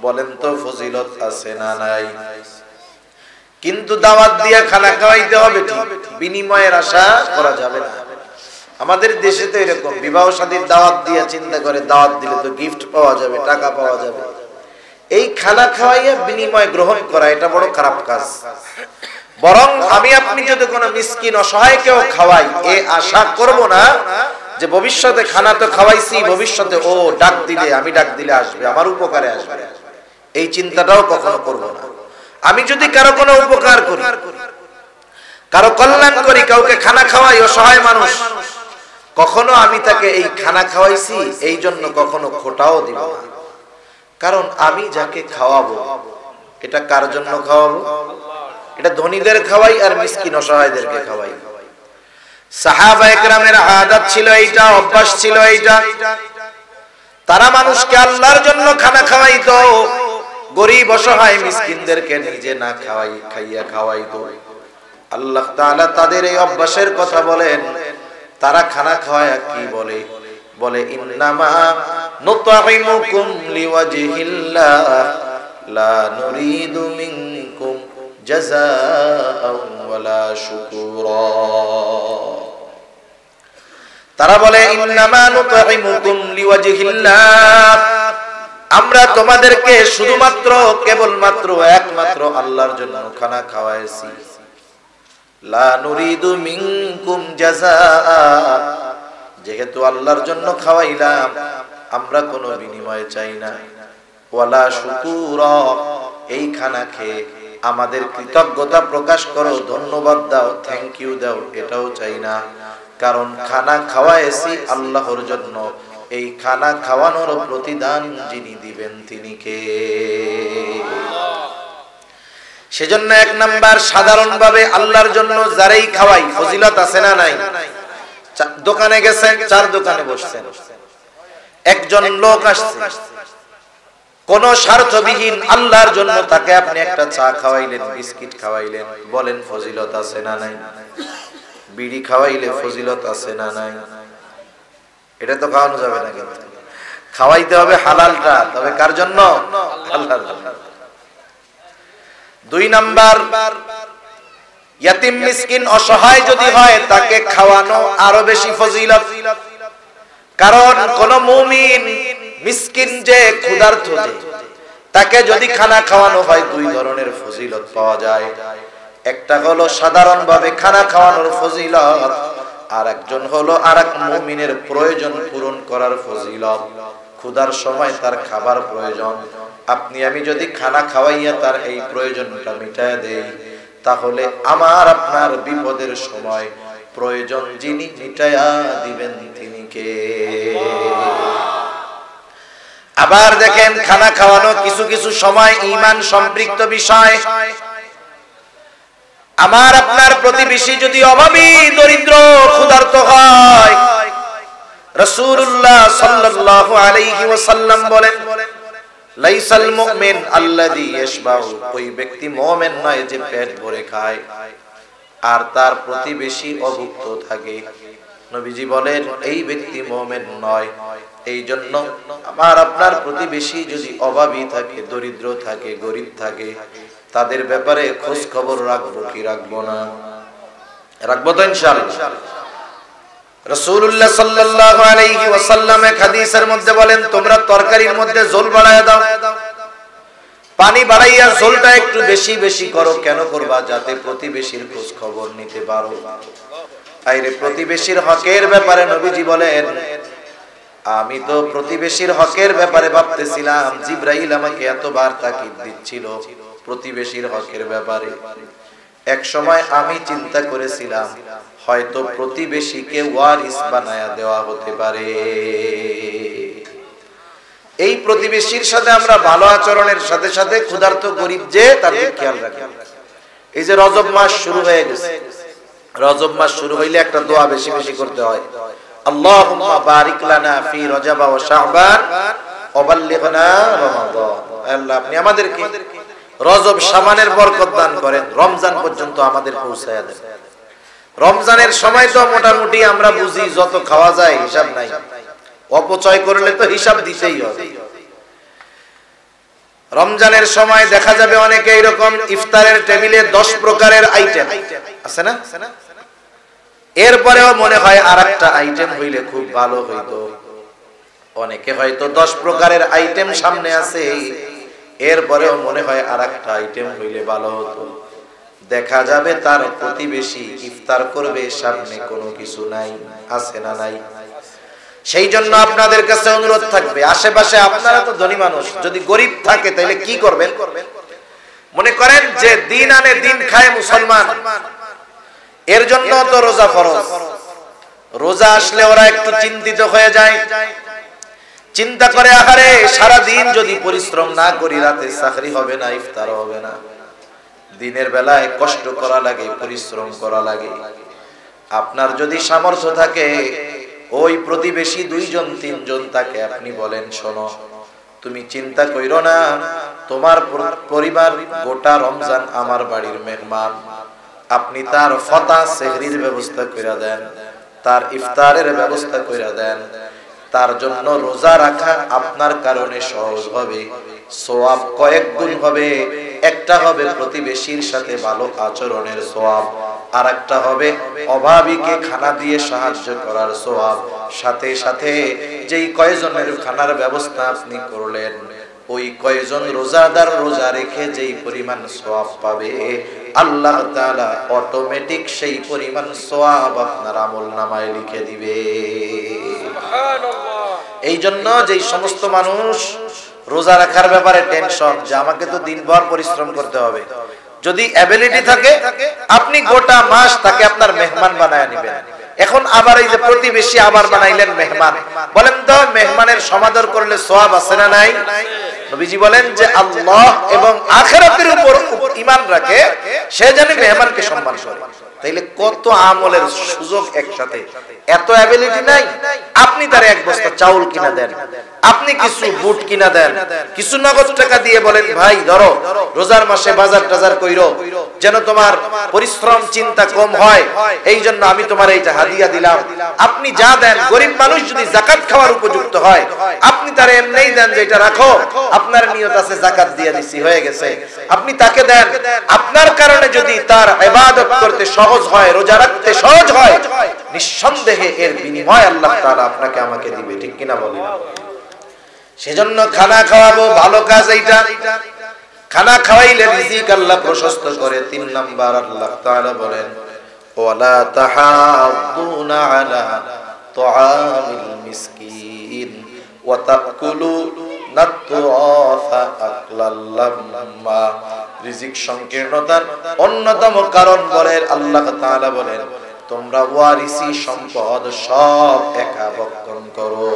বলেন তো ফজিলত আছে না নাই? কিন্তু দাওয়াত দিয়ে খানা খাওয়াইতে হবে, ঠিক, বিনিময়ের আশা করা যাবে না। আমাদের দেশে তো এরকম বিবাহ শাদীর দাওয়াত দিয়ে চিন্তা করে দাওয়াত দিলে তো গিফট পাওয়া যাবে, টাকা পাওয়া যাবে। এই খানা খাওয়াইয়া বিনিময় গ্রহণ করা এটা বড় খারাপ কাজ। বরং আমি আপনি যদি কোনো মিসকিন অসহায়কেও খাওয়াই, এ আশা করব না যে ভবিষ্যতে খানা তো খাওয়াইছি, ভবিষ্যতে ও ডাক দিলে, আমি ডাক দিলে আসবে, আমার উপকারে আসবে, এই চিন্তাটাও কখনো করব না। আমি যদি কারো কোনো উপকার করি, কারো কল্যাণ করি, কাউকে খানা খাওয়াই, অসহায় মানুষ, কখনো আমি তাকে এই খানা খাওয়াইছি এই জন্য কখনো খোটাও দিব না। কারণ আমি যাকে খাওয়াবো এটা কার জন্য খাওয়াবো? এটা ধনীদের খাওয়াই আর মিসকিন অসহায়দেরকে খাওয়াই। সাহাবায়ে কেরামের আদত ছিল এইটা, অভ্যাস ছিল এইটা। তারা মানুষকে আল্লাহর জন্য খানা খাওয়াইতো, গরিব অসহায় মিসকিনদেরকে নিজে না খাওয়াই খাইয়া খাওয়াইতো। আল্লাহ তাআলা তাদের এই অভ্যাসের কথা বলেন। তারা খানা খাওয়ায় কি বলে? বলে ইন্নামা নুতঈমুকুম লিওয়াজহিল্লাহ লা নুরিদু মিনকুম জাযাআন ওয়ালা শুকুরা। তারা বলে ইন্নামা নুতঈমুকুম লিওয়াজহিল্লাহ, আমরা তোমাদেরকে শুধুমাত্র কেবলমাত্র একমাত্র আল্লাহর জন্য খানা খাওয়াইছি। লা নুরিদু মিনকুম জাযাআ, যেহেতু আল্লাহর জন্য খাওয়াইলাম আমরা কোনো বিনিময় চাই না। ওয়ালা শুকুরা, এই খানা খেয়ে আমাদের কৃতজ্ঞতা প্রকাশ করো, ধন্যবাদ দাও, থ্যাংক ইউ দাও, এটাও চাই না। কারণ খানা খাওয়াইছি আল্লাহর জন্য, এই খানা খাওয়ানোর প্রতিদান যিনি দিবেন তিনি কে? সেজন্য এক নাম্বার, সাধারণভাবে আল্লাহর জন্য যারাই খাওয়াই ফজিলত আছে না নাই? দোকানে গেছেন, চার দোকানে বসছেন, একজন লোক আসছে, কোন স্বার্থবিহীন আল্লাহর জন্য তাকে আপনি একটা চা খাওয়াইলেন, বিস্কিট খাওয়াইলেন, বলেন ফজিলত আছে না নাই? বিড়ি খাওয়াইলে ফজিলত আছে না নাই? এটা তো খাওয়ানো যাবে না, কিন্তু খাওয়াইতে হবে হালালটা। তবে কার জন্য? আল্লাহর জন্য। 2 নাম্বার, ইয়াতিম মিসকিন অসহায় যদি হয় তাকে খাওয়ানো আরো বেশি ফজিলত। কারণ কোন মুমিন মিসকিন যে ক্ষুধার্ত যে, তাকে যদি খানা খাওয়ানো হয় 2 ধরনের ফজিলত পাওয়া যায়। একটা হলো সাধারণভাবে খানা খাওয়ানোর ফজিলত, আর একজন হলো আরেক মুমিনের প্রয়োজন পূরণ করার ফজিলত। ক্ষুধার সময় তার খাবার প্রয়োজন, আপনি আমি যদি খানা খাওয়াইয়া তার এই প্রয়োজনটা মিটায় দেই, তাহলে আমার আপনার বিপদের সময় প্রয়োজন যিনি মিটায়া দিবেন তিনি কে? আবার দেখেন, খানা খাওয়ানো কিছু কিছু সময় ঈমান সম্পৃক্ত বিষয়। আমার আপনার প্রতিবেশী যদি অভাবী, দরিদ্র, ক্ষুধার্ত হয়, রাসূলুল্লাহ সাল্লাল্লাহু আলাইহি ওয়াসাল্লাম বলেন, লাইসাল মুমিন আল্লাযী ইয়াশবাউ, ওই ব্যক্তি মুমিন নয় যে পেট ভরে খায় আর তার প্রতিবেশী অভুক্ত থাকে। নবীজি বলেন এই ব্যক্তি মুমিন নয়। এই জন্য আমার আপনার প্রতিবেশী যদি অভাবী থাকে, দরিদ্র থাকে, গরিব থাকে, তাদের ব্যাপারে খোঁজ খবর রাখবো কি রাখবো না? রাখবো তো ইনশাআল্লাহ। রাসূলুল্লাহ সাল্লাল্লাহু আলাইহি ওয়াসাল্লাম এক হাদিসের মধ্যে বলেন, তোমরা তরকারির মধ্যে ঝোল বাড়ায়া দাও, পানি বাড়াইয়া ঝোলটা একটু বেশি বেশি করো। কেন করবা? যাতে প্রতিবেশীর খোঁজ খবর নিতে পারো। আইরে প্রতিবেশীর হকের ব্যাপারে নবীজি বলেন, আমি তো প্রতিবেশীর হকের ব্যাপারে ভাবতেছিলাম, জিবরাইল আমাকে এতবার তাকিদ দিচ্ছিল প্রতিবেশীর হকের ব্যাপারে। এক সময় আমি চিন্তা করেছিলাম হয়তো প্রতিবেশীকে ওয়ারিস বানায়া দেওয়া হতে পারে। এই প্রতিবেশীর সাথে আমরা ভালো আচরণের সাথে সাথে ক্ষুধার্ত গরিব যে, তার খেয়াল রাখি। এই যে রজব মাস শুরু হয়ে গেছে, রজব মাস শুরু হইলে একটা দোয়া বেশি বেশি করতে হয়, আল্লাহুম্মা বারিক লানা ফি রজব ওয়া শাবান ওয়া বাল্লিগনা রমাদান। আল্লাহ আপনি আমাদেরকে রজব শাবানের বরকত দান করেন, রমজান পর্যন্ত আমাদের পৌঁছায়া দেন। রমজানের সময় তো মোটামুটি আমরা বুঝি যত খাওয়া যায় হিসাব নাই, অপচয় করলে তো হিসাব দিতেই হবে। রমজানের সময় দেখা যাবে অনেকে এরকম ইফতারের টেবিলে 10 প্রকারের আইটেম আছে না, এরপরেও মনে হয় আরেকটা আইটেম হইলে খুব ভালো হইতো। অনেকে হয়তো 10 প্রকারের আইটেম সামনে আছে, এরপরেও মনে হয় আরেকটা আইটেম হইলে ভালো হতো। দেখা যাবে তার প্রতিবেশী ইফতার করবে, সামনে কোনো কিছু নাই, আছে না নাই? সেই জন্য আপনাদের কাছে অনুরোধ থাকবে, আশেপাশে আপনারা তো ধনী মানুষ, যদি গরিব থাকে তাহলে কি করবেন? মনে করেন যে দিন আনে দিন খায় মুসলমান, এর জন্য তো রোজা ফরজ। রোজা আসলে ওরা একটু চিন্তিত হয়ে যায়, চিন্তা করে আহারে সারা দিন যদি পরিশ্রম না করি, রাতে চাকরি হবে না, ইফতার হবে না। দিনের বেলায় কষ্ট করা লাগে, পরিশ্রম করা লাগে। আপনার যদি সামর্থ্য থাকে, ওই প্রতিবেশী 2 জন 3 জন তাকে আপনি বলেন, শোনো তুমি চিন্তা কইরো না, তোমার পরিবার গোটা রমজান আমার বাড়ির মেহমান, আপনি তার ফতা সেহরির ব্যবস্থা কইরা দেন, তার ইফতারের ব্যবস্থা কইরা দেন। তার জন্য রোজা রাখা আপনার কারণে সহজ হবে, সওয়াব কয়েক গুণ হবে। একটা হবে প্রতিবেশীর সাথে ভালো আচরণের সওয়াব, আর একটা হবে অভাবীকে খানা দিয়ে সাহায্য করার সওয়াব। সাথে সাথে যেই কয়জনের খানার ব্যবস্থা আপনি করলেন, ওই কয়জন রোজাদার রোজা রেখে যেই পরিমাণ সওয়াব পাবে, আল্লাহ তাআলা অটোমেটিক সেই পরিমাণ সওয়াব আপনার আমলনামায় লিখে দিবে। সুবহানাল্লাহ। এই জন্য যেই সমস্ত মানুষ রোজা রাখার ব্যাপারে টেনশন, যে আমাকে তো দিনভর পরিশ্রম করতে হবে, যদি অ্যাবিলিটি থাকে আপনি গোটা মাস তাকে আপনার মেহমান বানায় নেবেন। এখন আবার এই যে প্রতিবেশী আবার বানাইলেন মেহমান, বলেন তো মেহমানের সমাদর করলে সওয়াব আছে না নাই? নবীজি বলেন যে আল্লাহ এবং আখিরাতের উপর ঈমান রাখে সে যেন মেহমানকে সম্মান করে। তাইলে কত আমলের সুযোগ একসাথে। এত অ্যাবিলিটি নাই, আপনি তার 1 বস্তা চাউল কিনা দেন, আপনি কিছু বুট কিনা দেন, কিছু নগদ টাকা দিয়ে বলেন ভাই ধরো রোজার মাসে বাজার টাজার কইরো, যেন তোমার পরিশ্রম চিন্তা কম হয়, এই জন্য আমি তোমার এইটা হাদিয়া দিলাম। আপনি যা দেন, গরিব মানুষ যদি যাকাত খাওয়ার উপযুক্ত হয়, আপনি তার এমনিই দেন যে এটা রাখো, আপনার নিয়ত আছে যাকাত দিয়ে দিছি, হয়ে গেছে, আপনি তাকে দেন। আপনার কারণে যদি তার ইবাদত করতে সহজ হয়, রোজা রাখতে সহজ হয়, নিঃসন্দেহে এর বিনিময় আল্লাহ তাআলা আপনাকে আমাকে দিবে, ঠিক কিনা বলেন? সেজন্য খানা খাওয়াবো, ভালো কাজ এইটা। খানা খাওয়াইলে রিজিক আল্লাহ প্রশস্ত করে। 3 নাম্বার আল্লাহ তাআলা বলেন ওয়ালা তাহাদুনা আলা তুআমিল মিসকিন ওয়া তাকুলুনা তুআফা আকলাল্লাম্মা। রিজিক সংকীর্ণতার অন্যতম কারণ বলেন আল্লাহ তাআলা বলেন তোমরা ওয়ারিসি সম্পদ সব একা ভক্ষণ করো।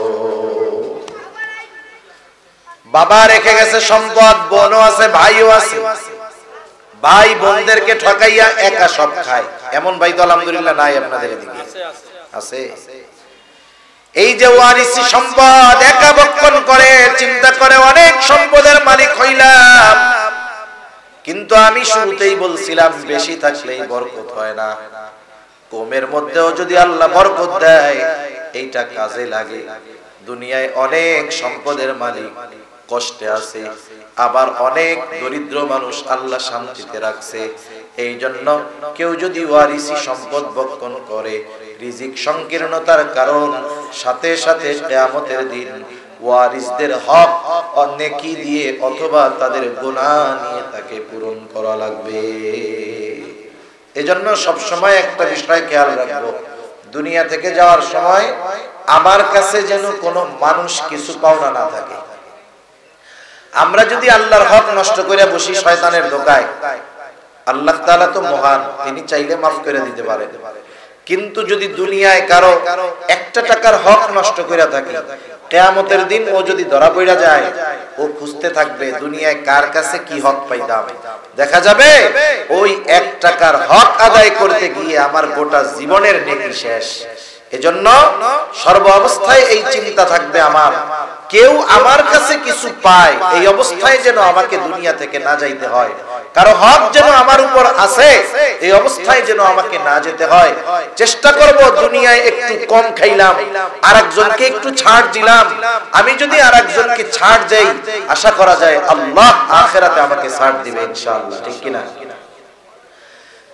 বাবা রেখে গেছে সম্পদ, বোনও আছে, ভাইও আছে, ভাই বোনদেরকে ঠকাইয়া একা সব খায়, এমন ভাই তো আলহামদুলিল্লাহ নাই আপনাদের এদিকে? আছে। এই যে ওয়ারিসি সম্পদ একা ভক্ষণ করে, চিন্তা করে অনেক সম্পদের মালিক হইলাম, কিন্তু আমি শুরুতেই বলছিলাম বেশি থাকলেই বরকত হয় না, কমের মধ্যেও যদি আল্লাহ বরকত দেয় এইটা কাজে লাগে। দুনিয়ায় অনেক সম্পদের মালিক কষ্টে আছে, আবার অনেক দরিদ্র মানুষ আল্লাহ শান্তিতে রাখছে। এই জন্য কেউ যদি ওয়ারিসি সম্পদ ভক্ষণ করে, রিজিক সংকীর্ণতার কারণ, সাথে সাথে কিয়ামতের দিন ওয়ারিসদের হক নেকি দিয়ে অথবা তাদের গুনাহ নিয়ে তাকে পূরণ করা লাগবে। এজন্য সব সময় একটা বিষয় খেয়াল রাখবো, দুনিয়া থেকে যাওয়ার সময় আমার কাছে যেন কোনো মানুষ কিছু পাওনা না থাকে। আমরা যদি আল্লাহর হক নষ্ট করে বসি শয়তানের ধোঁকায়, আল্লাহ তাআলা তো মহান, তিনি চাইলে মাফ করে দিতে পারেন। কিন্তু যদি দুনিয়ায় কারো একটা টাকার হক নষ্ট করে থাকে, কিয়ামতের দিন ও যদি ধরা পড়া যায়, ও খুঁজতে থাকবে দুনিয়ায় কার কাছে কি হক পাইতাম। দেখা যাবে ওই 1 টাকার হক আদায় করতে গিয়ে আমার গোটা জীবনের নেকি শেষ। এজন্য সর্ব অবস্থায় এই চিন্তা থাকবে আমার, কেউ আমার কাছে কিছু পায় এই অবস্থায় যেন আমাকে দুনিয়া থেকে না যাইতে হয়, কারো হক যেন আমার উপর আছে এই অবস্থায় যেন আমাকে না যেতে হয়। চেষ্টা করব দুনিয়ায় একটু কম খাইলাম, আরেকজনকে একটু ছাড় দিলাম, আমি যদি আরেকজনকে ছাড় দেই, আশা করা যায় আল্লাহ আখিরাতে আমাকে ছাড় দিবে ইনশাআল্লাহ, ঠিক কি না?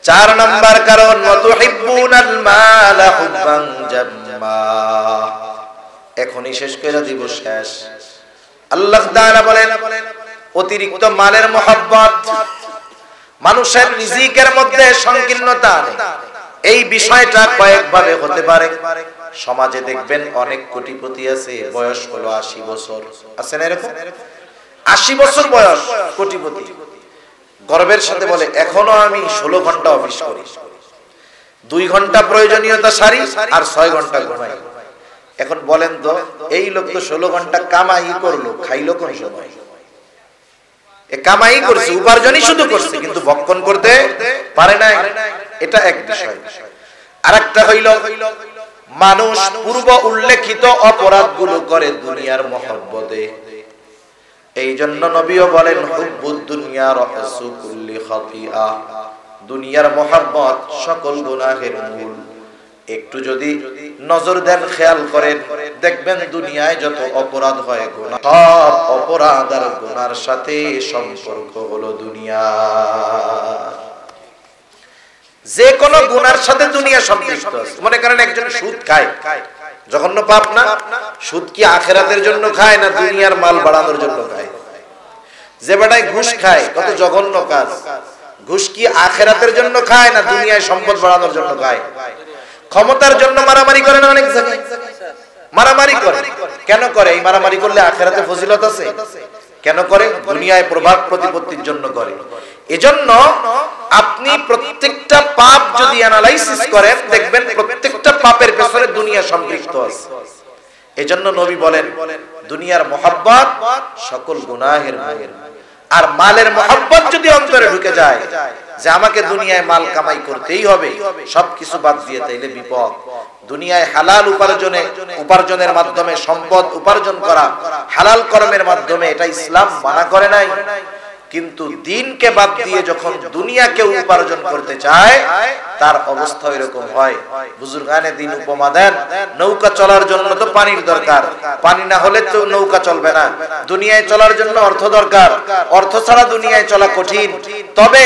4 নাম্বার কারণ ওয়াতুহিব্বুনাল মাল হুব্বান জাম্মা। এখনই শেষ করে দিব, শেষ। আল্লাহ তাআলা বলেন অতিরিক্ত মালের মহব্বত মানুষের রিজিকের মধ্যে সংকীর্ণতা, এই বিষয়টা কয়েকভাবে হতে পারে। সমাজে দেখবেন অনেক কোটিপতি আছে, বয়স হলো 80 বছর, আছে না এরকম? 80 বছর বয়স কোটিপতি, গর্বের সাথে বলে এখনো আমি 16 ঘন্টা অফিস করি, 2 ঘন্টা প্রয়োজনীয়তা সারি আর 6 ঘন্টা ঘুমাই। এখন বলেন তো এই লোক তো 16 ঘন্টা কামাই করলো, খাইলো কোন সময়? এ কামাই করছে, উপার্জনই শুধু করছে, কিন্তু ভক্ষণ করতে পারে নাই। এটা এক বিষয়। আরেকটা হইল মানুষ পূর্ব উল্লেখিত অপরাধগুলো করে দুনিয়ার মহব্বতে। এই জন্য নবীও বলেন হুব্বুদ দুনিয়া রাসু কুল্লি খাতিআ, দুনিয়ার মহব্বত সকল গুনাহের মূল। একটু যদি নজর দেন, খেয়াল করেন, দেখবেন দুনিয়ায় যত অপরাধ হয়, গুনাহ, সব অপরাধ আর গুনার সাথে সম্পর্ক হলো দুনিয়া। যে কোনো গুনার সাথে দুনিয়া সম্পৃক্ত আছে। মনে করেন একজন সুদ খায়, জঘন্য পাপ না? সুদ কি আখিরাতের জন্য খায় না দুনিয়ার মাল বাড়ানোর জন্য খায়? যে বেটায় ঘুষ খায়, কত জঘন্য কাজ। ঘুষ কি আখিরাতের জন্য খায় না দুনিয়ায় সম্পদ বাড়ানোর জন্য খায়? ক্ষমতার জন্য মারামারি করে না? অনেক জায়গায় মারামারি করে। কেন করে? এই মারামারি করলে আখিরাতে ফজিলত আছে। কেন করে? দুনিয়ায় প্রভাব প্রতিপত্তির জন্য করে। এজন্য আপনি প্রত্যেকটা পাপ যদি অ্যানালাইসিস করেন, দেখবেন প্রত্যেকটা পাপের পেছনে দুনিয়া সম্পৃক্ত আছে। এজন্য নবী বলেন দুনিয়ার মহব্বত সকল গুনাহের মূল। আর মালের মহব্বত যদি অন্তরে ঢুকে যায়, যে আমাকে দুনিয়ায় মাল কামাই করতেই হবে, সবকিছু বাদ দিয়ে, তাইলে বিপদ। দুনিয়ায় হালাল উপার্জনের মাধ্যমে সম্পদ উপার্জন করা, হালাল কর্মের মাধ্যমে, এটা ইসলাম মানা করে নাই। কিন্তু দিনকে বাদ দিয়ে যখন দুনিয়াকে উপার্জন করতে চায়, তার অবস্থা এরকম হয়। বুজুর্গানে দিন উপমা দেন, নৌকা চলার জন্য তো পানির দরকার, পানি না হলে তো নৌকা চলবে না। দুনিয়ায় চলার জন্য অর্থ দরকার, অর্থ ছাড়া দুনিয়ায় চলা কঠিন। তবে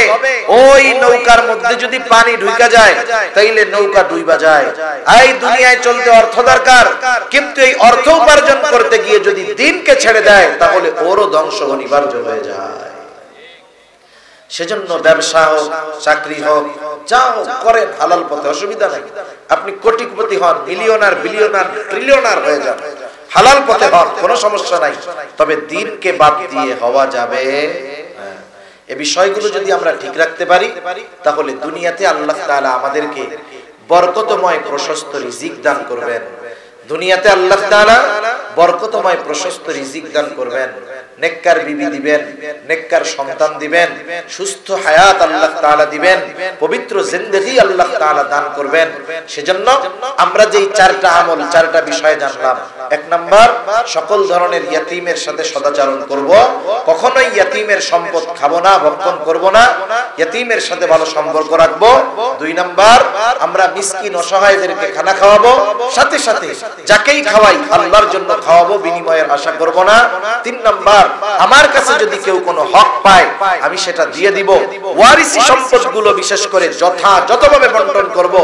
ওই নৌকার মধ্যে যদি পানি ঢুকে যায়, তাইলে নৌকা ডুইবা যায়। এই দুনিয়ায় চলতে অর্থ দরকার, কিন্তু এই অর্থ উপার্জন করতে গিয়ে যদি দিনকে ছেড়ে দেয়, তাহলে ওরও ধ্বংস অনিবার্য হয়ে যায়। সেজন্য ব্যবসা হোক, চাকরি হোক, যা হোক করেন হালাল পথে, অসুবিধা নাই। আপনি কোটিপতি হন, মিলিয়নার, বিলিয়নার, ট্রিলিয়নার হয়ে যান, হালাল পথে হন, কোনো সমস্যা নাই। তবে দিনকে বাদ দিয়ে হওয়া যাবে। এই বিষয়গুলো যদি আমরা ঠিক রাখতে পারি, তাহলে দুনিয়াতে আল্লাহ তাআলা আমাদেরকে বরকতময় প্রশস্ত রিজিক দান করবেন। দুনিয়াতে আল্লাহ তাআলা বরকতময় প্রশস্ত রিজিক দান করবেন, নেককার বিবি দিবেন, নেককার সন্তান দিবেন, সুস্থ হায়াত আল্লাহ তাআলা দিবেন, পবিত্র জিন্দেগি আল্লাহ তাআলা দান করবেন। সেজন্য আমরা যেই চারটা আমল, চারটা বিষয় জানলাম। এক নাম্বার, সকল ধরনের ইয়াতীমের সাথে সদাচরণ করব, কখনোই ইয়াতীমের সম্পদ খাবো না, ভক্ষণ করব না, ইয়াতীমের সাথে ভালো সম্পর্ক রাখবো। দুই নাম্বার, আমরা মিসকিন অসহায়দেরকে খানা খাওয়াবো, সাথে সাথে যাকেই খাওয়াই আল্লাহর জন্য খাওয়াবো, বিনিময়ের আশা করব না। তিন নাম্বার, আমার কাছে যদি কেউ কোনো হক পায়, আমি সেটা দিয়ে দিব। ওয়ারিসি সম্পদগুলো বিশেষ করে যথাযথভাবে বন্টন করব,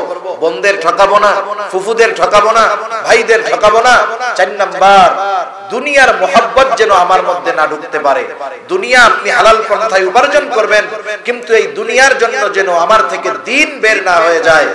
বোনদের ঠকাবো না, ফুফুদের ঠকাবো না, ভাইদের ঠকাবো না। চার নাম্বার, দুনিয়ার মোহাব্বত যেন আমার মধ্যে না ঢুকতে পারে। দুনিয়া আপনি হালাল পন্থায় উপার্জন করবেন, কিন্তু এই দুনিয়ার জন্য যেন আমার থেকে দিন বের না হয়ে যায়।